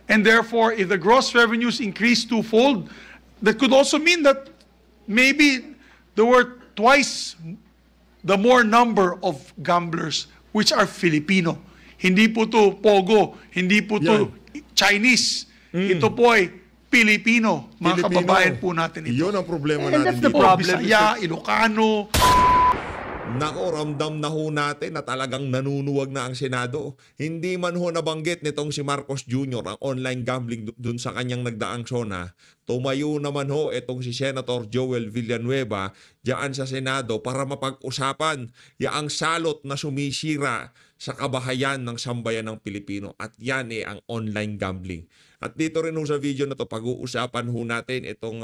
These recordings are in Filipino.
And therefore, if the gross revenues increase twofold, that could also mean that maybe there were twice the more number of gamblers which are Filipino. Hindi po to Pogo, hindi po to Chinese. Ito po ay Pilipino. Mga kababayan po natin ito. Yun ang problema And natin that's the dito. problem. Bisaya, Ilocano. Nako, ramdam na ho natin na talagang nanunuwag na ang Senado. Hindi man ho nabanggit nitong si Marcos Jr. ang online gambling dun sa kanyang nagdaang SONA. Tumayo naman ho itong si Senator Joel Villanueva diyan sa Senado para mapag-usapan yaang salot na sumisira sa kabahayan ng sambayan ng Pilipino. At yan ang online gambling. At dito rin ho sa video na to pag-uusapan ho natin itong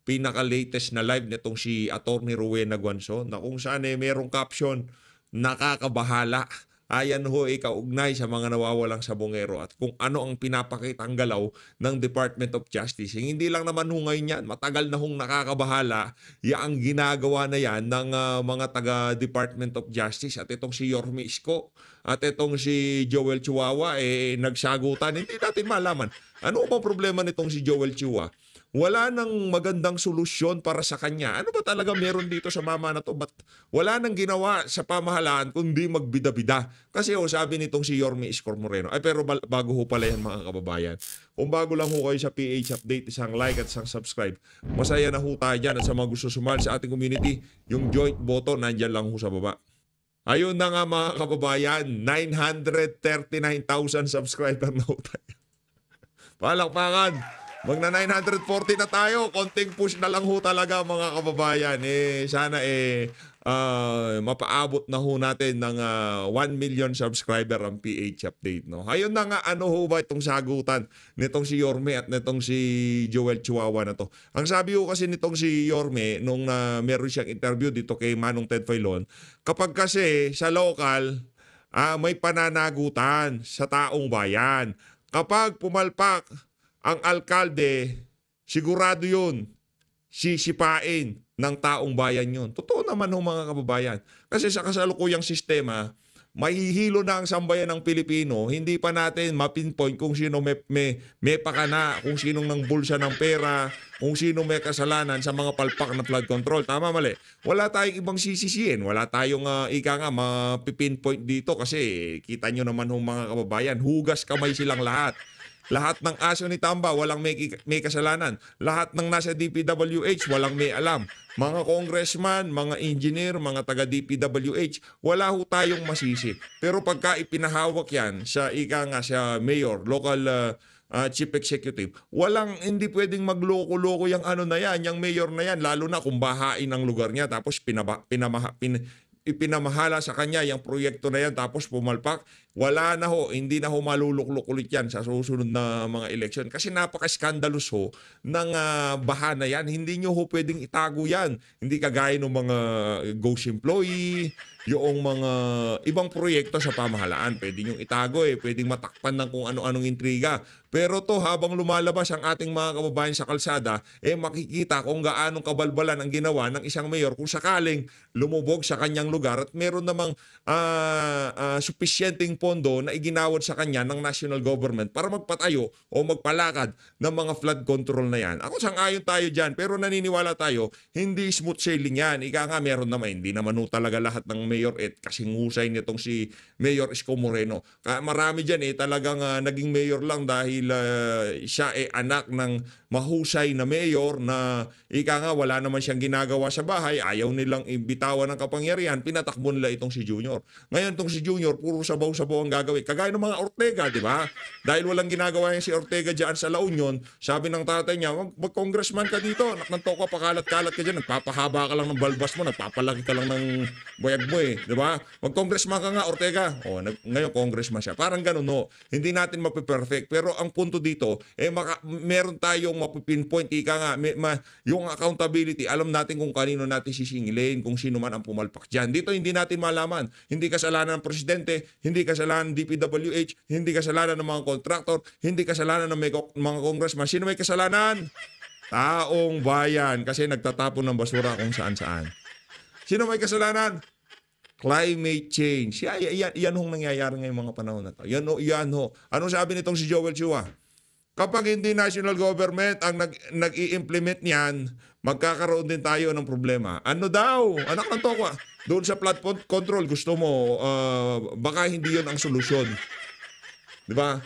pinaka-latest na live nitong si Attorney Rowena Guanzon na kung saan merong caption, nakakabahala. Ayan ho kaugnay sa mga nawawalang sabongero at kung ano ang pinapakitang galaw ng Department of Justice. Hindi lang naman ho ngayon yan, matagal na hong nakakabahala ang ginagawa na yan ng mga taga-Department of Justice at itong si Yorme Isko at itong si Joel Chihuahua nagsagutan. Hindi natin malaman. Ano bang problema nitong si Joel Chihuahua? Wala nang magandang solusyon para sa kanya. Ano ba talaga meron dito sa mama na to? Ba't wala nang ginawa sa pamahalaan kundi magbida-bida? Kasi sabi nitong si Yorme Isko Moreno. Pero bago ho pala yan mga kababayan. Kung bago lang ho kayo sa PH Update, isang like at isang subscribe. Masaya na ho tayo dyan. At sa mga gusto sumali sa ating community, yung joint button nandyan lang ho sa baba. Ayun na nga mga kababayan, 939,000 subscriber na ho tayo. Palakpakan! Magna 940 na tayo. Konting push na lang ho talaga mga kababayan. Sana mapaabot na ho natin ng 1 million subscriber ang PH Update. No? Ayun na nga, ano ho ba itong sagutan nitong si Yorme at nitong si Joel Chihuahua na to. Ang sabi ho kasi nitong si Yorme nung meron siyang interview dito kay Manong Ted Filon, kapag kasi sa local may pananagutan sa taong bayan. Kapag pumalpak ang alkalde, sigurado yun, sisipain ng taong bayan yun. Totoo naman ho mga kababayan. Kasi sa kasalukuyang sistema, mahihilo na ang sambayan ng Pilipino, hindi pa natin mapinpoint kung sino may pakana, kung sinong nang bulsa ng pera, kung sino may kasalanan sa mga palpak na flood control. Tama, mali. Wala tayong ibang sisisiin. Wala tayong mapipinpoint dito kasi kita nyo naman ho mga kababayan, hugas kamay silang lahat. Lahat ng aso ni Tamba, walang may kasalanan. Lahat ng nasa DPWH, walang may alam. Mga congressman, mga engineer, mga taga-DPWH, wala ho tayong masisi. Pero pagka ipinahawak yan sa sa mayor, local chief executive, hindi pwedeng magloko-loko yung na yan, yung mayor na yan, lalo na kung bahain ang lugar niya, tapos ipinamahala sa kanya yung proyekto na yan tapos pumalpak, wala na ho, hindi na ho maluluklok ulit yan sa susunod na mga eleksyon. Kasi napaka-skandalous ho ng baha na yan. Hindi nyo ho pwedeng itago yan. Hindi kagaya ng mga ghost employee, yung mga ibang proyekto sa pamahalaan. Pwede nyo itago pwedeng matakpan ng kung ano-anong intriga. Pero to habang lumalabas ang ating mga kababayan sa kalsada, makikita kung gaanong kabalbalan ang ginawa ng isang mayor kung sakaling lumubog sa kanyang lugar at meron namang sufficienteng pondo na iginawad sa kanya ng national government para magpatayo o magpalakad ng mga flood control na yan. Ako sang-ayon tayo dyan, pero naniniwala tayo, hindi smooth sailing yan. Ika nga meron naman, hindi naman talaga lahat ng mayor kasing husay nitong si Mayor Isko Moreno. Marami dyan talagang naging mayor lang dahil siya anak ng mahusay na mayor na wala naman siyang ginagawa sa bahay, ayaw nilang imbitawan ng kapangyarihan, pinatakbo nila itong si Junior. Ngayon itong si Junior, puro sabaw-sabaw ang gagawin. Kagaya ng mga Ortega, di ba? Dahil walang ginagawa yung si Ortega dyan sa La Union, sabi ng tatay niya, mag-congressman ka dito, naknanto ka, pakalat-kalat ka dyan, nagpapahaba ka lang ng balbas mo, nagpapalaki ka lang ng bayag mo di ba? Mag-congressman ka nga, Ortega. Ngayon congressman siya. Parang ganun, no? Hindi natin mapiperfect. Pero ang punto dito, meron tayong mapipinpoint, yung accountability, alam natin kung kanino natin sisingilin, kung sino man ang pumalpak dyan. Dito hindi natin malaman. Hindi kasalanan ng presidente, hindi kasalanan ng DPWH, hindi kasalanan ng mga contractor, hindi kasalanan ng mga congressman. Sino may kasalanan? Taong bayan. Kasi nagtatapon ng basura kung saan-saan. Sino may kasalanan? Climate change. Yan hong nangyayari ngayong mga panahon na to. Yan ho. Anong sabi nitong si Joel Chua? Kapag hindi national government ang nag-i-implement niyan, magkakaroon din tayo ng problema. Ano daw? Anak ng tokwa. Doon sa flood control, gusto mo, baka hindi yon ang solusyon. Di ba?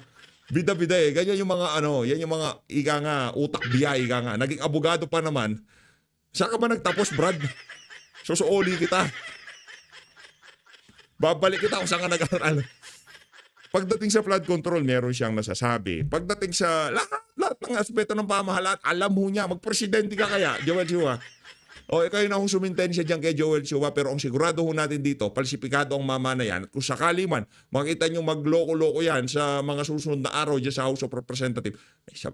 Bida-bida eh. Ganyan yung mga yan yung mga ika nga, utak biya, ika nga. Naging abogado pa naman. Saan ka ba nagtapos, Brad? Susuoli kita. Babalik kita kung saan ka nag-aral. Pagdating sa flood control, meron siyang nasasabi. Pagdating sa lahat ng aspeto ng pamahalaan, alam mo niya, magpresidente ka kaya, Joel Chua. O kayo na hong sumintensya dyan kay Joel Chua, pero ang sigurado ho natin dito, palsipikado ang mama na yan. At kung sakali man, makita nyo magloko-loko yan sa mga susunod na araw dyan sa House of Representatives,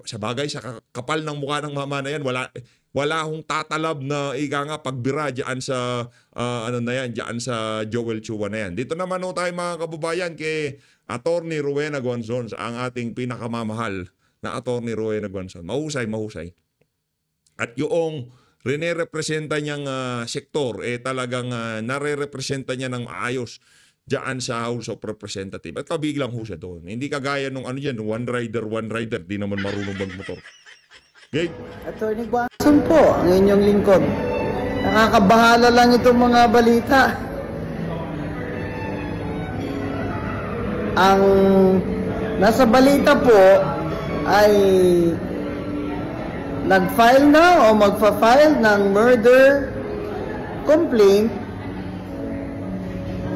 sa bagay, sa kapal ng mukha ng mama na yan, wala hong tatalab na ika nga pagbira dyan sa dyan sa Joel Chua na yan. Dito naman ho tayo mga kababayan kay Attorney Rowena Guanzon, ang ating pinakamamahal na Attorney Rowena Guanzon. Mahusay. At yung rene-representa niyang sektor, talagang nare-representa niya ng maayos dyan sa House of Representatives. At kabiglang ho siya doon. Hindi kagaya nung one rider, di naman marunong magmotor. Okay? Attorney Guanzon po, ang inyong lingkod. Nakakabahala lang itong mga balita. Ang nasa balita po ay nag-file na o magfa-file ng murder complaint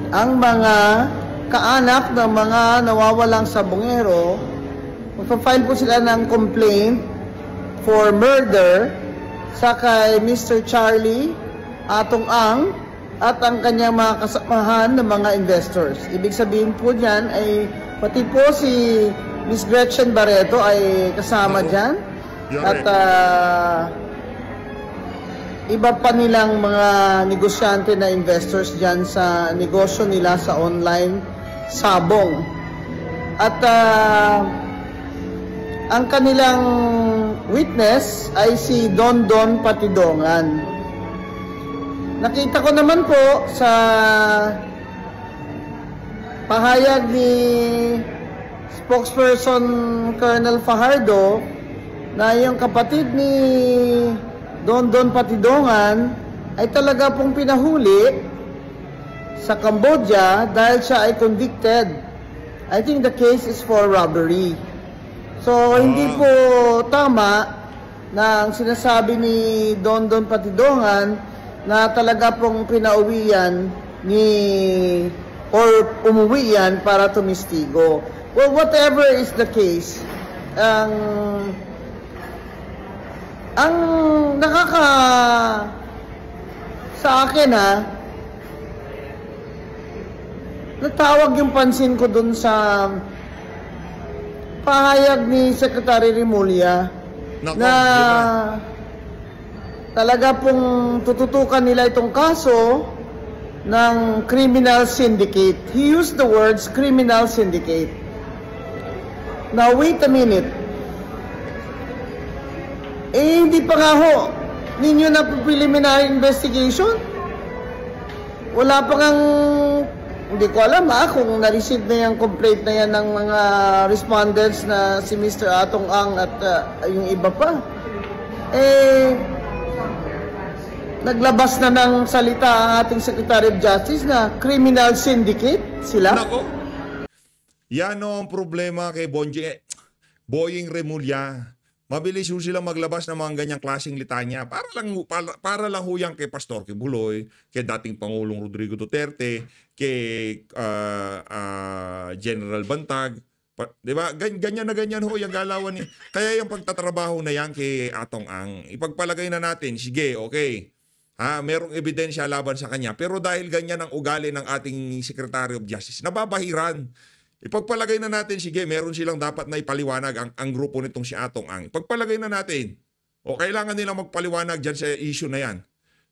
ang mga kaanak ng mga nawawalang sabongero. Magfa-file po sila ng complaint for murder sa kay Mr. Charlie Atong Ang at ang kanyang mga kasamahan ng mga investors. Ibig sabihin po dyan ay pati po si Miss Gretchen Barreto ay kasama dyan. At iba pa nilang mga negosyante na investors dyan sa negosyo nila sa online sabong. At ang kanilang witness ay si Don Patidongan. Nakita ko naman po sa pahayag ni spokesperson Colonel Fajardo na yung kapatid ni Don Patidongan ay talaga pong pinahuli sa Cambodia dahil siya ay convicted. I think the case is for robbery. So, hindi po tama na ang sinasabi ni Don Patidongan na talaga pong pinauwian or umuwi yan para tumistigo. Well, whatever is the case, ang sa akin natawag yung pansin ko dun sa pahayag ni Secretary Remulla na talaga pong tututukan nila itong kaso ng criminal syndicate. He used the words criminal syndicate. Now, wait a minute. Hindi pa nga ho ninyo na preliminary investigation? Wala pa ngang, hindi ko alam kung na-receive na yung complaint na yan ng mga respondents na si Mr. Atong Ang at yung iba pa. Naglabas na ng salita ang ating Secretary of Justice na criminal syndicate sila. Nako. Yan ang problema kay Boying Remulla. Mabilis ho silang maglabas ng mga ganyang klaseng litanya para lang ho yan kay Pastor Kibuloy, kay dating Pangulong Rodrigo Duterte, kay General Bantag. Diba? Ganyan ho yung galawan. Kaya yung pagtatrabaho na yan kay Atong Ang, ipagpalagay na natin, sige, okay. Merong ebidensya laban sa kanya. Pero dahil ganyan ang ugali ng ating Secretary of Justice, nababahiran. Ipagpalagay na natin, sige, meron silang dapat na ipaliwanag ang grupo nitong si Atong Ang. Ipagpalagay na natin. O kailangan nilang magpaliwanag dyan sa issue na yan.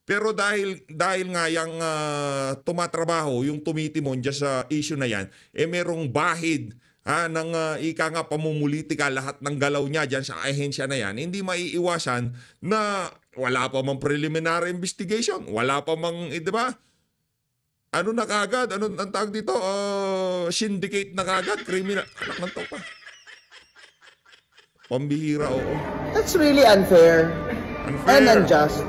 Pero dahil nga yung tumatrabaho, yung tumitimon dyan sa issue na yan, merong bahid ng ika nga pamumulitika, lahat ng galaw niya dyan sa ahensya na yan, hindi maiiwasan na wala pa mang preliminary investigation, wala pa mang, di ba? Ano na kagad? Ano ang tawag dito? Syndicate na kagad, criminal. Anak ng topa. Pambihira, oo. That's really unfair and unjust.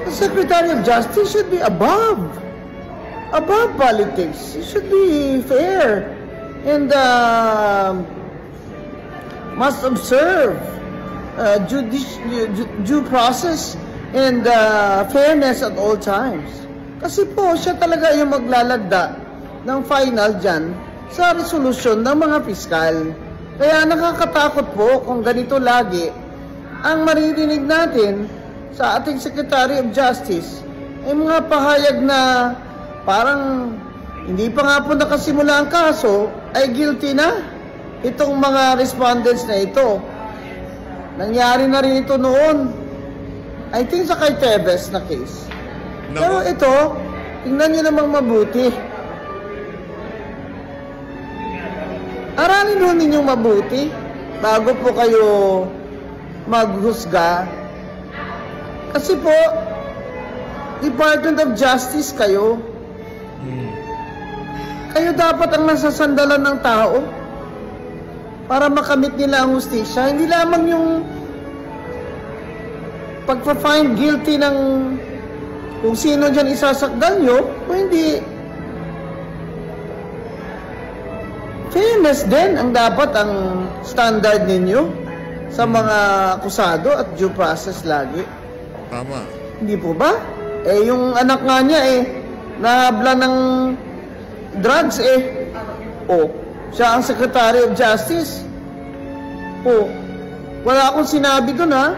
The Secretary of Justice should be above politics. He should be fair and must observe due process and fairness at all times. Kasi po, siya talaga yung maglalagda ng final dyan sa resolusyon ng mga piskal. Kaya nakakatakot po kung ganito lagi ang maririnig natin sa ating Secretary of Justice ay mga pahayag na parang hindi pa nga po nakasimula ang kaso ay guilty na itong mga respondents na ito. Nangyari na rin ito noon. I think sa kay Tevez na case. Pero ito, tingnan nyo namang mabuti. Aralin ho ninyong mabuti bago po kayo maghusga. Kasi po, Department of Justice kayo. Kayo dapat ang nasasandalan ng tao para makamit nila ang hustisya. Hindi lamang yung pagpa-find guilty ng kung sino dyan isasakdal nyo, o hindi. Fairness din ang dapat ang standard ninyo sa mga akusado at due process lagi. Tama. Hindi po ba? Eh, yung anak nga niya nahabla ng drugs siya ang Secretary of Justice. Wala akong sinabi doon ha.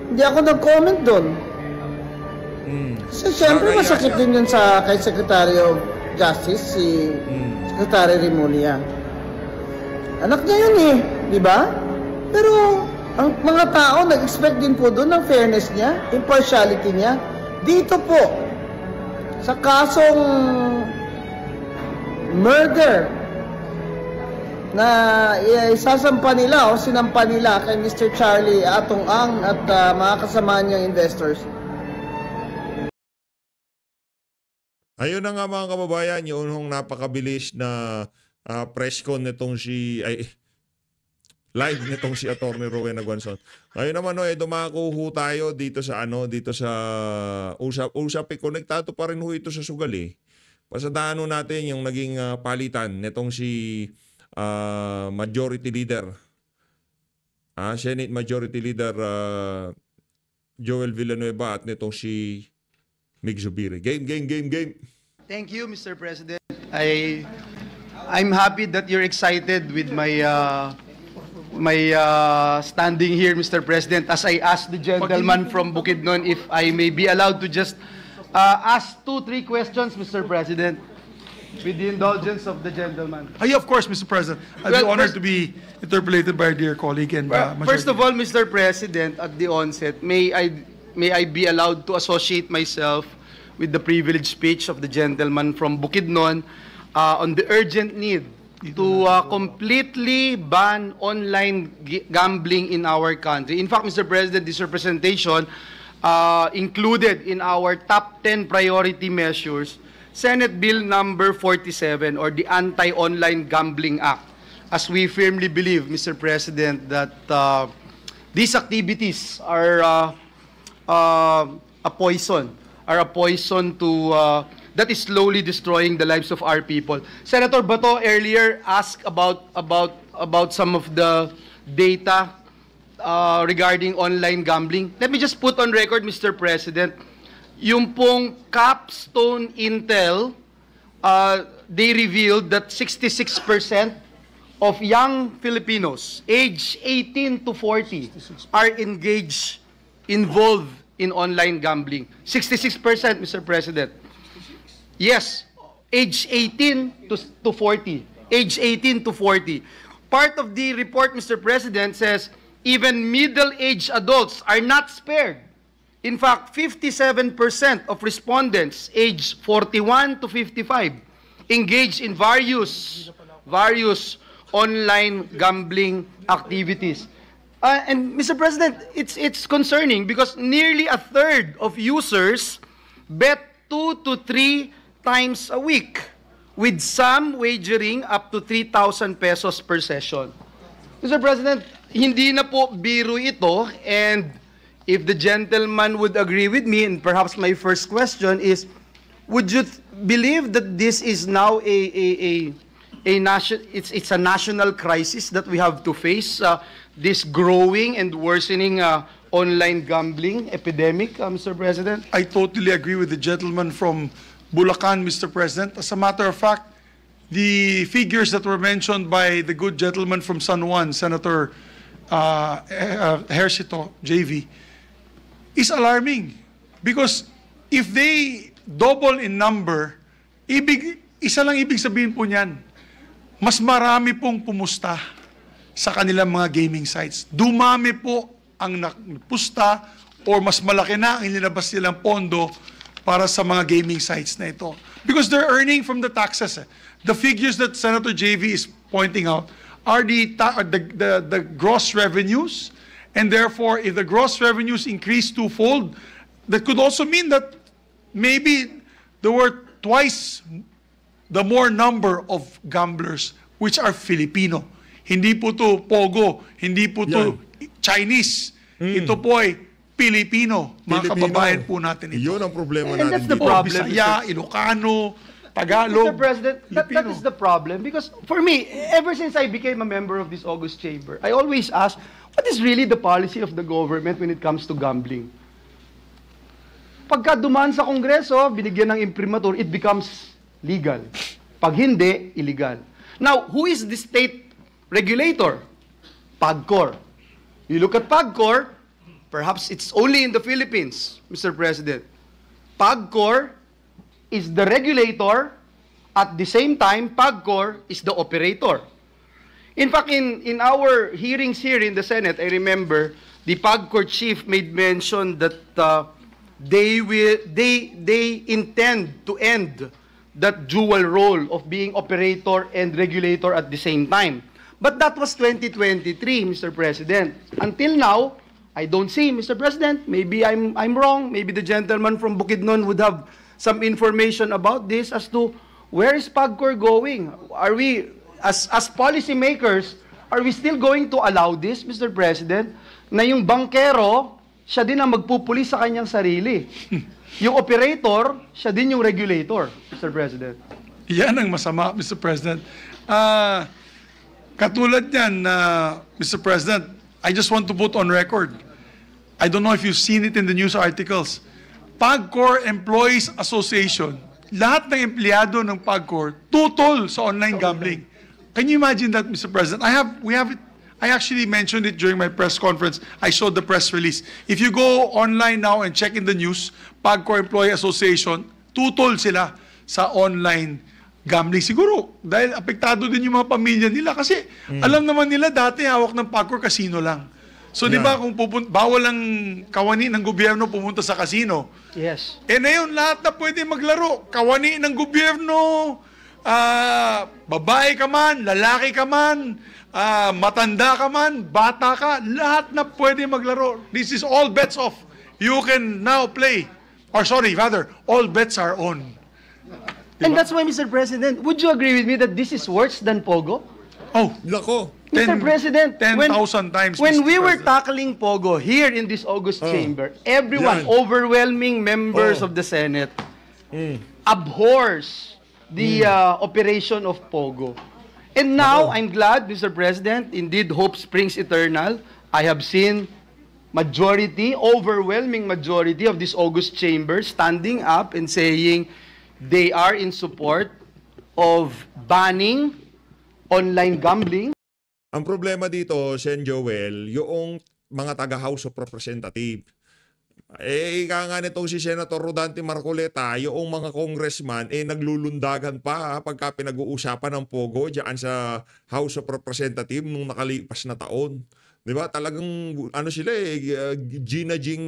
Hindi ako nag-comment doon. Kasi syempre masakit din yun kay Secretary of Justice, si Secretary Remulla. Anak niya yun di ba? Pero ang mga tao nag-expect din po doon ng fairness niya, impartiality niya. Dito po, sa kasong murder na isasampa nila o sinampa nila kay Mr. Charlie Atong Ang at mga kasama niyang investors. Ayun na nga mga kababayan, yung napakabilis na press con nitong live nitong si Atty. Rowena Guanzon. Ngayon naman dumako ho tayo dito sa usap konektado pa rin ho ito sa sugal Pasadaan natin yung naging palitan nitong si Majority Leader. Senate Majority Leader Joel Villanueva at nitong si Mig Zubiri. Game. Thank you, Mr. President. I'm happy that you're excited with my standing here, Mr. President, as I asked the gentleman from Bukidnon if I may be allowed to just ask 2-3 questions, Mr. President, with the indulgence of the gentleman. Of course, Mr. President. I'd be honored to be interpolated by our dear colleague and first of all, Mr. President, at the onset, may I be allowed to associate myself with the privileged speech of the gentleman from Bukidnon on the urgent need to completely ban online gambling in our country. In fact, Mr. President, this representation included in our top 10 priority measures Senate Bill number 47, or the Anti-Online Gambling Act. As we firmly believe, Mr. President, that these activities are a poison to that is slowly destroying the lives of our people. Senator Bato earlier asked about some of the data regarding online gambling. Let me just put on record, Mr. President, yung pong Capstone Intel, they revealed that 66% of young Filipinos aged 18 to 40 are involved in online gambling. 66%, Mr. President. Yes, age 18 to 40. Age 18 to 40. Part of the report, Mr. President, says even middle-aged adults are not spared. In fact, 57% of respondents aged 41 to 55 engage in various online gambling activities. And Mr. President, it's concerning because nearly a third of users bet 2 to 3 times a week, with some wagering up to 3,000 pesos per session. Mr. President, hindi na po biro ito, and if the gentleman would agree with me, and perhaps my first question is, would you believe that this is now it's a national crisis that we have to face, this growing and worsening online gambling epidemic, Mr. President? I totally agree with the gentleman from Bulacan, Mr. President. As a matter of fact, the figures that were mentioned by the good gentleman from San Juan, Senator Hercito, JV, is alarming. Because if they double in number, isa lang ibig sabihin po niyan, mas marami pong pumusta sa kanilang mga gaming sites. Dumami po ang nagpusta or mas malaki na ang inilabas nilang pondo para sa mga gaming sites na ito. Because they're earning from the taxes. The figures that Senator JV is pointing out are the gross revenues, and therefore, if the gross revenues increase twofold, that could also mean that maybe there were twice the more number of gamblers which are Filipino. Hindi po to Pogo, hindi po to Chinese. Ito po ay Pilipino, mga kababayan po natin ito. Yun ang problema And natin that's the dito. problem. Bisaya, Ilocano, Tagalog, Mr. President, that Filipino. is the problem. Because for me, ever since I became a member of this August Chamber, I always ask, what is really the policy of the government when it comes to gambling? Pagka dumaan sa Kongreso, binigyan ng imprimatur, it becomes legal. Pag hindi, illegal. Now, who is the state regulator? PAGCOR. You look at PAGCOR, perhaps it's only in the Philippines, Mr. President. PAGCOR is the regulator, at the same time, PAGCOR is the operator. In fact, in our hearings here in the Senate, I remember the PAGCOR chief made mention that they intend to end that dual role of being operator and regulator at the same time. But that was 2023, Mr. President. Until now, I don't see, Mr. President, maybe I'm wrong, maybe the gentleman from Bukidnon would have some information about this as to where is PAGCOR going? Are we, as policymakers, are we still going to allow this, Mr. President, na yung bankero, siya din ang magpupuli sa kanyang sarili. Yung operator, siya din yung regulator, Mr. President. Yan ang masama, Mr. President. Katulad yan, Mr. President, I just want to put on record, I don't know if you've seen it in the news articles, PAGCOR Employees Association, lahat ng empleyado ng PAGCOR, tutol sa online gambling. Can you imagine that, Mr. President? I actually mentioned it during my press conference. I showed the press release. If you go online now and check in the news, PAGCOR Employee Association, tutol sila sa online gambling. Siguro, dahil apektado din yung mga pamilya nila. Kasi alam naman nila dati hawak ng PAGCOR casino lang. So di ba kung bawal ang kawani ng gobyerno pumunta sa casino. Yes. Eh ngayon lahat na pwede maglaro. Kawani ng gobyerno, babae ka man, lalaki ka man, matanda ka man, bata ka, lahat na pwede maglaro. This is all bets off. You can now play. Or sorry, rather, all bets are on. And that's why, Mr. President, would you agree with me that this is worse than Pogo? Oh, Lako. Mr. President, 10,000 times. when Mr. we were President. tackling Pogo here in this August chamber, everyone, Yan. overwhelming members of the Senate, abhors the operation of Pogo. And now, I'm glad, Mr. President, indeed, hope springs eternal. I have seen majority, overwhelming majority of this August chamber standing up and saying they are in support of banning online gambling. Ang problema dito, Sen Joel, yung mga taga-House of Representative. Ika nga nitong si Senator Rodante Marcoleta, yung mga congressman, naglulundagan pa pagka pinag-uusapan ng Pogo dyan sa House of Representative nung nakalipas na taon. Di ba? Talagang, ano sila ginajing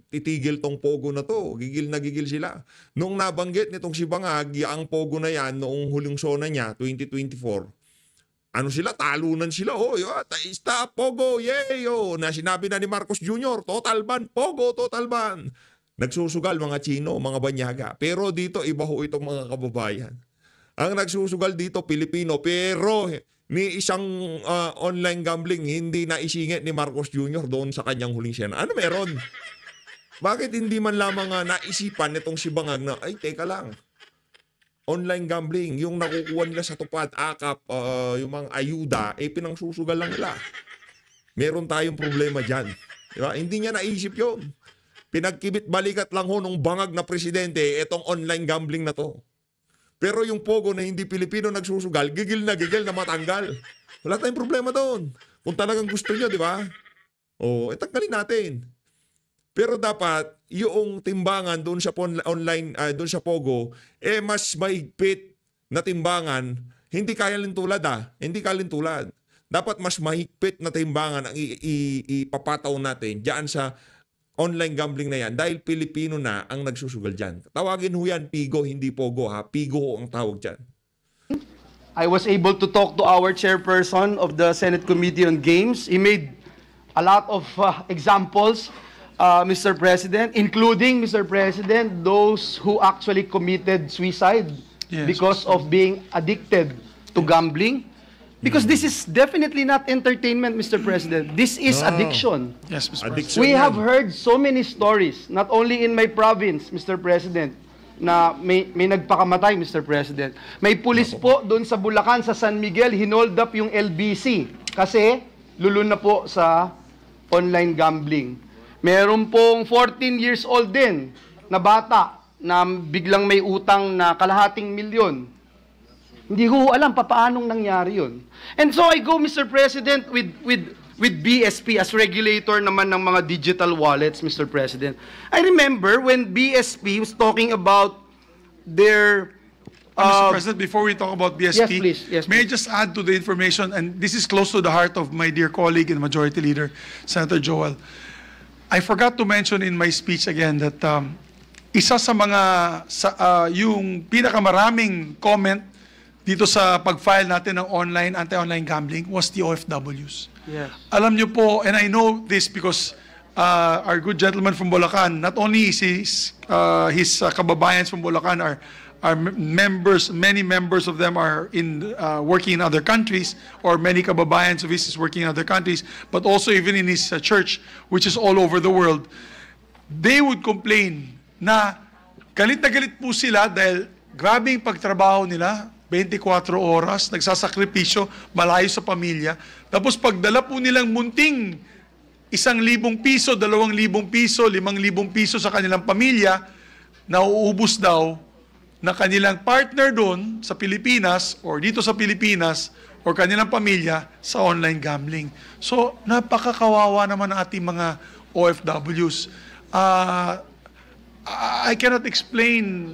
titigil tong Pogo na to. Gigil na gigil sila. Nung nabanggit nitong si Bangag, ang Pogo na yan, noong huling sona niya, 2024, ano sila, talunan sila, stop, Pogo, yay, na sinabi na ni Marcos Jr., total ban, Pogo, total ban. Nagsusugal mga Chino, mga Banyaga. Pero dito, iba ho itong mga kababayan. Ang nagsusugal dito, Pilipino, pero ni isang online gambling hindi naisingit ni Marcos Jr. doon sa kanyang huling sena. Ano meron? Bakit hindi man lamang naisipan nitong si Bangag na, ay, teka lang. Online gambling, yung nakukuha nila sa tupad, akap, yung mga ayuda, pinangsusugal lang nila. Meron tayong problema dyan. Diba? Hindi niya naisip yun. Pinagkibit balikat lang ho nung Bangag na presidente, itong online gambling na to. Pero yung Pogo na hindi Pilipino nagsusugal, gigil na matanggal. Wala tayong problema doon. Kung talagang gusto nyo, di ba? Tanggalin natin. Pero dapat, yung timbangan doon sa online, doon sa Pogo, mas mahigpit na timbangan, hindi kaya lintulad Hindi kaya lintulad. Dapat mas mahigpit na timbangan ang ipapataw natin diyan sa online gambling na yan dahil Pilipino na ang nagsusugal dyan. Tawagin ho yan, Pigo, hindi Pogo ha. Pigo ho ang tawag dyan. I was able to talk to our chairperson of the Senate Committee on Games. He made a lot of examples, Mr. President, including, Mr. President, those who actually committed suicide because of being addicted to gambling. Because this is definitely not entertainment, Mr. President. This is addiction. Yes, Mr. President. Addiction We yan. have heard so many stories, not only in my province, Mr. President, na may nagpakamatay, Mr. President. May pulis po doon sa Bulacan, sa San Miguel, hinold up yung LBC kasi lulun na po sa online gambling. Meron pong 14 years old din na bata na biglang may utang na kalahating milyon. Hindi ko alam paanong nangyari yun. And so I go, Mr. President, with BSP as regulator naman ng mga digital wallets, Mr. President. I remember when BSP was talking about their... Mr. President, before we talk about BSP, Yes, please. Yes, may I please. just add to the information, and this is close to the heart of my dear colleague and Majority Leader, Senator Joel. I forgot to mention in my speech again that isa sa mga, yung pinakamaraming comment dito sa pag-file natin ng anti-online gambling was the OFWs. Yes. Alam niyo po, and I know this because our good gentleman from Bulacan, not only is his kababayans from Bulacan are members, many members of them are working in other countries, or many kababayans of his is working in other countries, but also even in his church, which is all over the world. They would complain na galit po sila dahil grabing pagtrabaho nila, 24 oras, nagsasakripisyo, malayo sa pamilya. Tapos pagdala po nilang munting 1,000 piso, 2,000 piso, 5,000 piso sa kanilang pamilya, nauubos daw na kanilang partner doon sa Pilipinas or dito sa Pilipinas or kanilang pamilya sa online gambling. So, napakakawawa naman ang ating mga OFWs. I cannot explain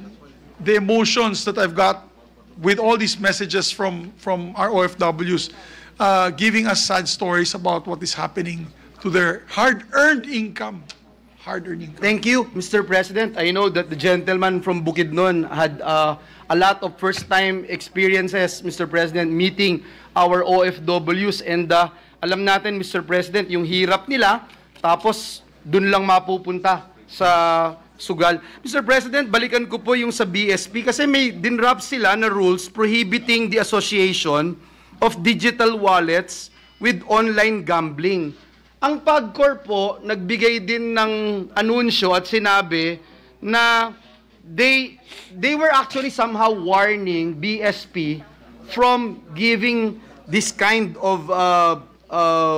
the emotions that I've got with all these messages from our OFWs, giving us sad stories about what is happening to their hard-earned income. Thank you, Mr. President. I know that the gentleman from Bukidnon had a lot of first-time experiences, Mr. President, meeting our OFWs. And alam natin, Mr. President, yung hirap nila, tapos dun lang mapupunta sa sugal. Mr. President, balikan ko po yung sa BSP kasi may dinrap sila na rules prohibiting the association of digital wallets with online gambling. Ang PAGCOR po, nagbigay din ng anunsyo at sinabi na they were actually somehow warning BSP from giving this kind of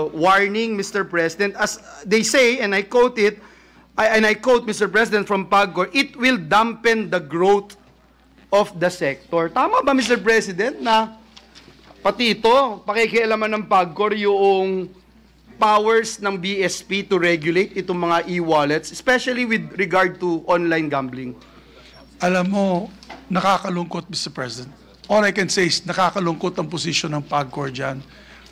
warning, Mr. President. As they say, and I quote it, and I quote, Mr. President, from PAGCOR, it will dampen the growth of the sector. Tama ba, Mr. President, na pati ito, pakikialaman ng PAGCOR yung powers ng BSP to regulate itong mga e-wallets, especially with regard to online gambling? Alam mo, nakakalungkot, Mr. President. All I can say is nakakalungkot ang posisyon ng PAGCOR dyan.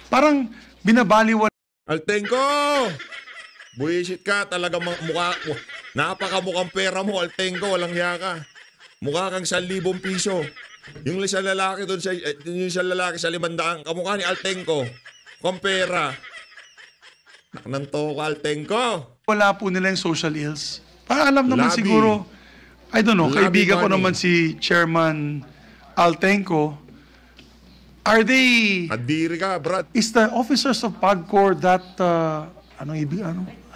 Parang binabaliwala. Altenco! Buisit ka, talaga mukha, napakamukhang pera mo, Altenco, walang hiya ka. Mukha kang 1,000 piso. Yung isang lalaki doon sa 500, kamukha ni Altenco. Kung pera. Naknanto ka, Altenco. Wala po nila yung social ills. Para alam naman Lobby. siguro, I don't know, Lobby kaibigan ko money. naman si Chairman Altenco. Are they, Kadiri ka, Brad. is the officers of PAGCOR that,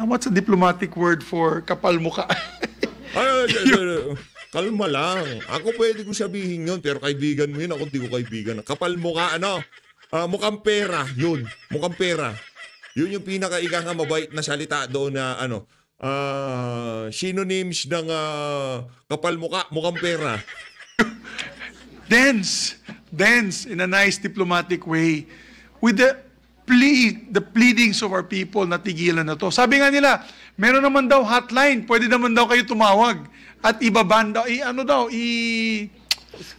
what's a diplomatic word for kapal mukha? Kalma lang. Ako pwede ko sabihin yun, pero kaibigan mo yun, ako di ko kaibigan. Kapal mukha, mukhang pera, yun. Mukhang pera. Yun yung pinaka-ika nga mabait na salita doon na, synonyms ng kapal mukha, mukhang pera. Dense in a nice diplomatic way with the pleadings of our people na tigilan na to. Sabi nga nila, meron naman daw hotline, pwede naman daw kayo tumawag at ibaban daw,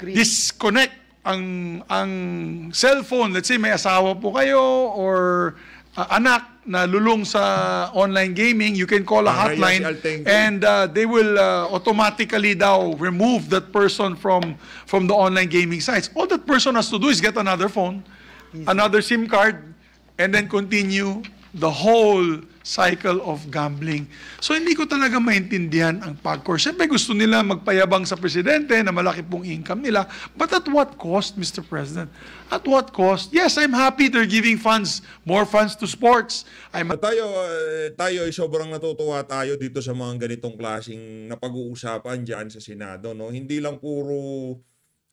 disconnect ang cellphone. Let's say may asawa po kayo or anak na lulong sa online gaming, you can call a hotline and they will automatically daw remove that person from the online gaming sites. All that person has to do is get another phone, another SIM card, and then continue the whole cycle of gambling. So hindi ko talaga maintindihan ang PAGCOR. Siyempre gusto nila magpayabang sa presidente na malaki pong income nila. But at what cost, Mr. President? At what cost? Yes, I'm happy they're giving funds, more funds to sports. Tayo ay sobrang natutuwa tayo dito sa mga ganitong klaseng napag-uusapan dyan sa Senado. No? Hindi lang puro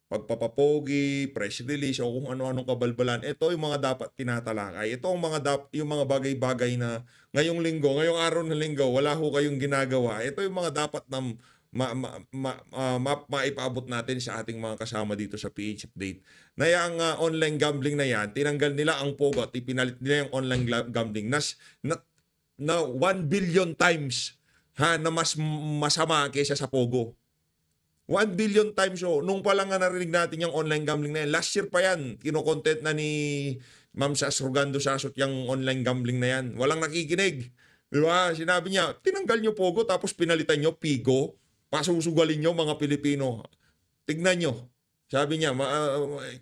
pagpapapogi, press release o kung ano-anong kabalbalan. Ito yung mga dapat tinatalakay. Ito ang yung mga bagay-bagay na ngayong araw ng linggo, wala ho kayong ginagawa. Ito yung mga dapat na maipaabot natin sa ating mga kasama dito sa PH Update. Na yung online gambling na yan, tinanggal nila ang POGO at ipinalit nila yung online gambling na 1 billion times na mas masama kaysa sa POGO. 1 billion times nung pa lang nga narinig natin yung online gambling na yan. Last year pa yan, kinokontent na ni Ma'am Sas Rogando Sasot yung online gambling na yan. Walang nakikinig. Diba? Sinabi niya, tinanggal nyo POGO tapos pinalitan nyo PIGO. Pasusugalin nyo mga Pilipino. Tignan nyo. Sabi niya,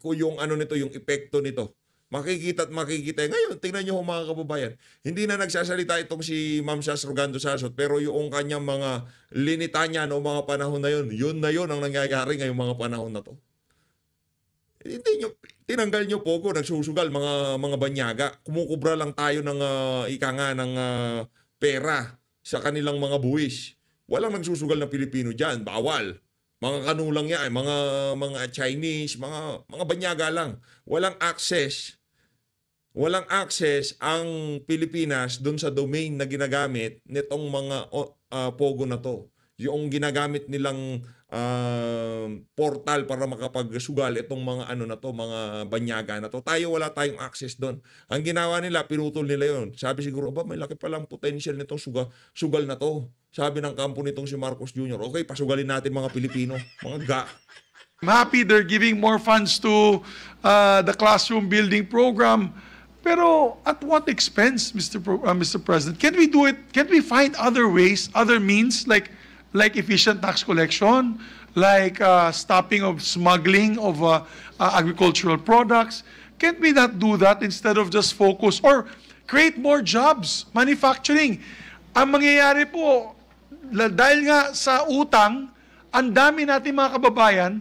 yung yung epekto nito. Makikita. Ngayon, tingnan nyo mga kababayan. Hindi na nagsasalita itong si Ma'am Sas Rogando Sasot, pero yung kanyang mga linitanya no mga panahon na yun ang nangyayari ngayong mga panahon na to. Hindi nyo, tinanggal nyo POGO, nagsusugal mga banyaga. Kumukubra lang tayo ng pera sa kanilang mga buwis. Walang nagsusugal na Pilipino dyan, bawal. Mga kanulang yan, mga Chinese, mga banyaga lang. Walang access ang Pilipinas doon sa domain na ginagamit nitong mga POGO na to. Yung ginagamit nilang portal para makapagsugal itong mga mga banyaga na to. Wala tayong access doon. Ang ginawa nila, pinutol nila yon. Sabi siguro, may laki palang potential nitong sugal na to. Sabi ng kampo nitong si Marcos Jr., okay, pasugalin natin mga Pilipino, mga ga. I'm happy they're giving more funds to the classroom building program. Pero at what expense, Mr. President? Can we do it? Can we find other ways, other means, like efficient tax collection, like stopping of smuggling of agricultural products? Can't we not do that instead of just focus or create more jobs, manufacturing? Ang mangyayari po, dahil nga sa utang, ang dami natin mga kababayan,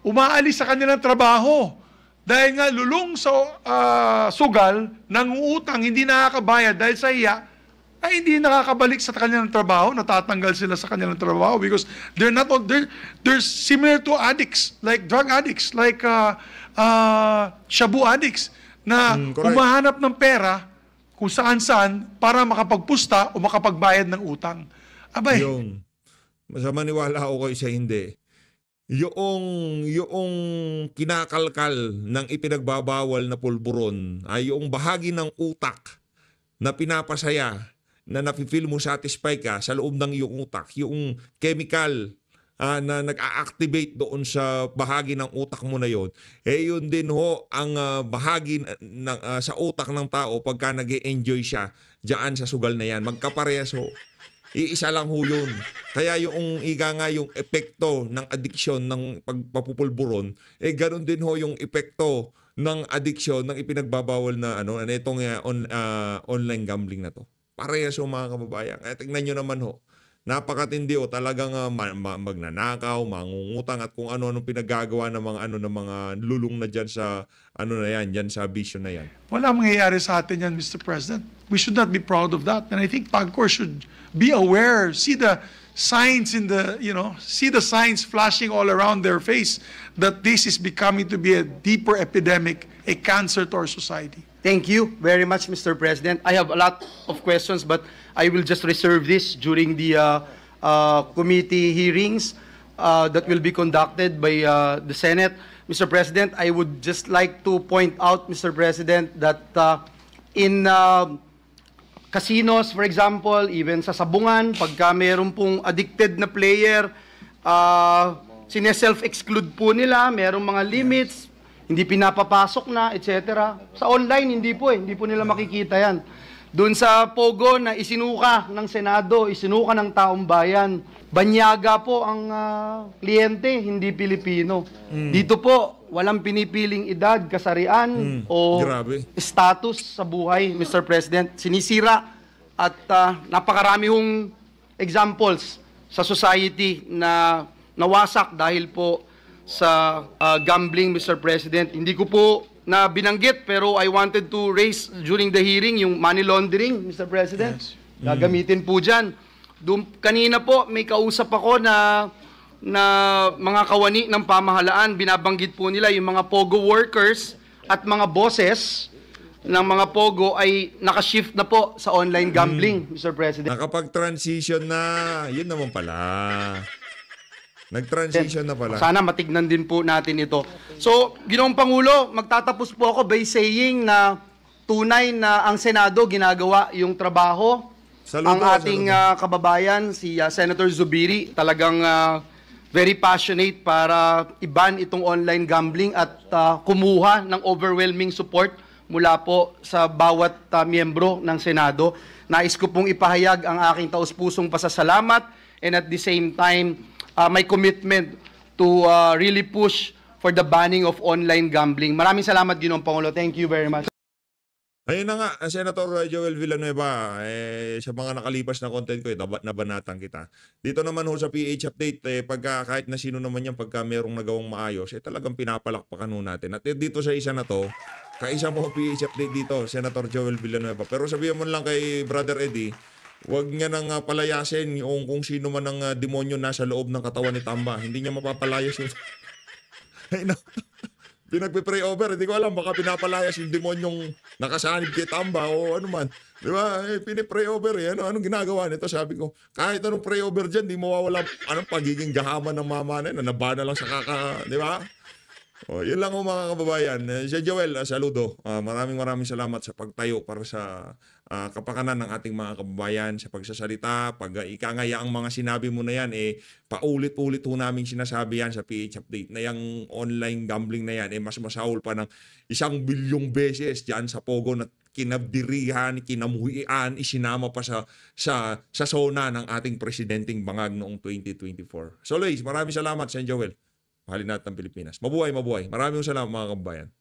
umaalis sa kanilang trabaho. Dahil nga lulong sa sugal, nangungutang, hindi nakakabayad dahil sa iya, ay hindi nakakabalik sa kanilang trabaho, natatanggal sila sa kanilang trabaho because they're similar to addicts, like drug addicts, like shabu addicts, na humahanap ng pera kung saan-saan para makapagpusta o makapagbayad ng utang. Abay. Yung, maniwala ako kayo sa hindi. Yung kinakalkal ng ipinagbabawal na pulburon ay yung bahagi ng utak na pinapasaya na nafe-feel mo satisfy ka sa loob ng iyong utak, yung chemical na nag-a-activate doon sa bahagi ng utak mo na yon, yun din ho ang bahagi sa utak ng tao pagka nag-e-enjoy siya diyan sa sugal na yan. Magkaparehas ho. Iisa lang ho yun. Kaya yung yung epekto ng addiction ng pagpapupulburon, ganoon din ho yung epekto ng addiction ng ipinagbabawal na itong online gambling na to. Parehas ho mga kababayan. Tingnan nyo naman ho. napakatindi o talagang magnanakaw, mangungutang at kung ano-anong pinaggagawa ng mga lulong na diyan sa diyan sa bisyo na yan. Wala mangyayari sa atin yan, Mr. President. We should not be proud of that. And I think PAGCOR should be aware, see the signs see the signs flashing all around their face that this is becoming to be a deeper epidemic, a cancer to our society. Thank you very much, Mr. President. I have a lot of questions, but I will just reserve this during the committee hearings that will be conducted by the Senate. Mr. President, I would just like to point out, Mr. President, that in casinos, for example, even sa sabungan, pagka mayroon pong addicted na player, sine-self-exclude po nila, mayroong mga limits, hindi pinapapasok na, etc. Sa online, hindi po nila makikita yan. Doon sa Pogo na isinuka ng Senado, isinuka ng taong bayan, banyaga po ang kliyente, hindi Pilipino. Dito po, walang pinipiling edad, kasarian, o Grabe. status sa buhay, Mr. President. Sinisira at napakarami hong examples sa society na nawasak dahil po sa gambling, Mr. President. Hindi ko po na binanggit pero I wanted to raise during the hearing yung money laundering, Mr. President. Yes. Gagamitin po dyan. Kanina po may kausap ako na mga kawani ng pamahalaan, binabanggit po nila yung mga POGO workers at mga bosses ng mga POGO ay nakashift na po sa online gambling, Mr. President. Nakapag-transition na, yun naman pala. Nag-transition na pala. Sana matignan din po natin ito. So, Ginoong Pangulo, magtatapos po ako by saying na tunay na ang Senado ginagawa yung trabaho. Saludo, Ang ating kababayan, si Senator Zubiri, talagang very passionate para iban itong online gambling at kumuha ng overwhelming support mula po sa bawat miyembro ng Senado. Nais ko pong ipahayag ang aking taus-pusong pasasalamat and at the same time, my commitment to really push for the banning of online gambling. Maraming salamat, Ginoong Pangulo. Thank you very much. Ayun na nga, Senator Joel Villanueva, sa mga nakalipas na content ko, nabanatan kita. Dito naman ho sa PH Update, pagka kahit na sino naman yan, pagka merong nagawang maayos, talagang pinapalakpakan ho natin. At dito sa isa na to, kaisa mo PH Update dito, Senator Joel Villanueva. Pero sabihin mo lang kay Brother Eddie, huwag niya nang palayasin yung kung sino man ang demonyo nasa loob ng katawan ni Tamba. Hindi niya mapapalayas yun. Ay, no. Pinagpe-pray over, hindi ko alam, baka pinapalayas yung demonyong nakasanib kay Tamba o ano man. Di ba? Pinipray over eh. Anong ginagawa nito? Sabi ko, kahit anong pray over dyan, di mawawala pagiging gahaman ng mama na yun. Nabana lang sa di ba? O, yun lang mga kababayan. Si Joel, saludo. Maraming salamat sa pagtayo para sa kapakanan ng ating mga kababayan, sa pagsasalita, ikangaya ang mga sinabi mo na yan, paulit-ulit ho namin sinasabi yan sa PH Update na yung online gambling na yan, mas masahol pa ng 1 bilyong beses dyan sa Pogo na kinabdirihan, kinamuhian, isinama pa sa zona ng ating presidenteng bangag noong 2024. So, Luis, maraming salamat, Sen Joel. Mahalin natin ang Pilipinas. Mabuhay, mabuhay. Maraming salamat mga kababayan.